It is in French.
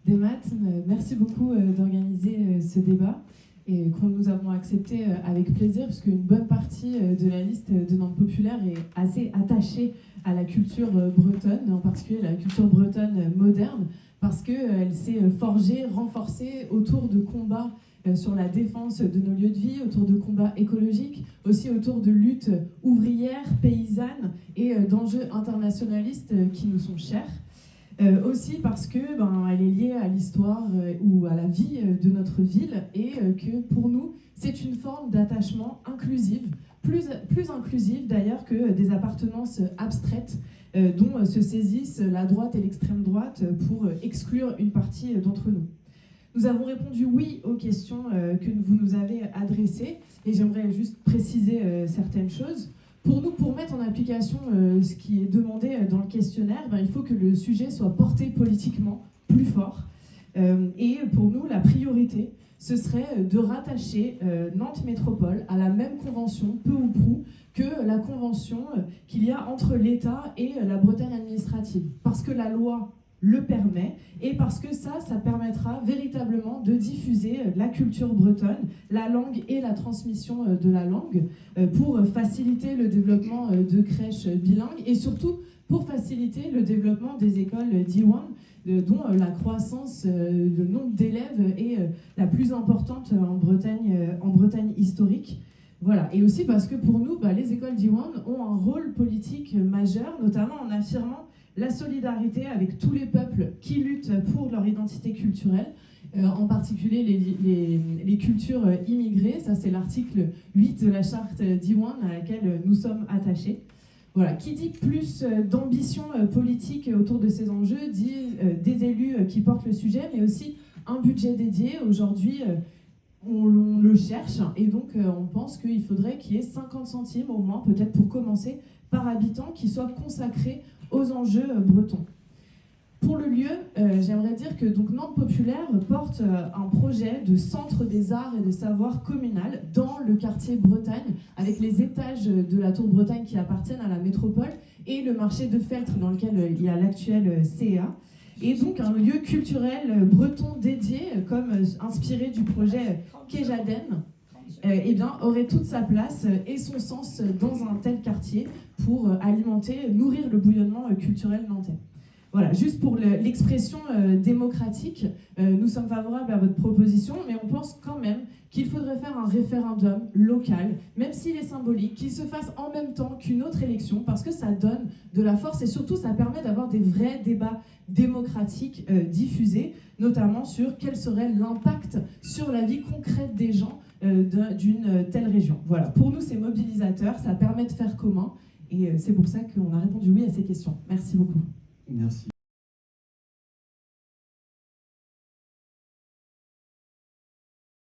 des maths. Merci beaucoup d'organiser ce débat et que nous avons accepté avec plaisir, parce qu'une bonne partie de la liste de Nantes Populaire est assez attachée à la culture bretonne, en particulier la culture bretonne moderne, parce qu'elle s'est forgée, renforcée autour de combats sur la défense de nos lieux de vie, autour de combats écologiques, aussi autour de luttes ouvrières, paysannes et d'enjeux internationalistes qui nous sont chers. Aussi parce que elle est liée à l'histoire ou à la vie de notre ville et que pour nous, c'est une forme d'attachement inclusive, plus inclusive d'ailleurs que des appartenances abstraites dont se saisissent la droite et l'extrême droite pour exclure une partie d'entre nous. Nous avons répondu oui aux questions que vous nous avez adressées et j'aimerais juste préciser certaines choses. Pour nous, pour mettre en application ce qui est demandé dans le questionnaire, il faut que le sujet soit porté politiquement plus fort. Et pour nous, la priorité, ce serait de rattacher Nantes Métropole à la même convention, peu ou prou, que la convention qu'il y a entre l'État et la Bretagne administrative. Parce que la loi le permet et parce que ça permettra véritablement de diffuser la culture bretonne, la langue et la transmission de la langue pour faciliter le développement de crèches bilingues et surtout pour faciliter le développement des écoles Diwan dont la croissance de nombre d'élèves est la plus importante en Bretagne historique. Voilà. Et aussi parce que pour nous, les écoles Diwan ont un rôle politique majeur, notamment en affirmant la solidarité avec tous les peuples qui luttent pour leur identité culturelle, en particulier les cultures immigrées. Ça, c'est l'article 8 de la charte Diwan à laquelle nous sommes attachés. Voilà. Qui dit plus d'ambition politique autour de ces enjeux, dit des élus qui portent le sujet, mais aussi un budget dédié. Aujourd'hui, on le cherche et donc on pense qu'il faudrait qu'il y ait 50 centimes au moins, peut-être pour commencer, par habitant qui soit consacré aux enjeux bretons. Pour le lieu, j'aimerais dire que Nantes Populaire porte un projet de centre des arts et des savoirs communal dans le quartier Bretagne, avec les étages de la Tour Bretagne qui appartiennent à la métropole et le marché de Feltre dans lequel il y a l'actuel CEA. Et donc un lieu culturel breton dédié, comme inspiré du projet Kejaden, aurait toute sa place et son sens dans un tel quartier pour alimenter, nourrir le bouillonnement culturel nantais. Voilà, juste pour l'expression démocratique, nous sommes favorables à votre proposition, mais on pense quand même qu'il faudrait faire un référendum local, même s'il est symbolique, qu'il se fasse en même temps qu'une autre élection, parce que ça donne de la force et surtout ça permet d'avoir des vrais débats démocratiques diffusés, notamment sur quel serait l'impact sur la vie concrète des gens d'une telle région. Voilà, pour nous c'est mobilisateur, ça permet de faire commun et c'est pour ça qu'on a répondu oui à ces questions. Merci beaucoup. Merci.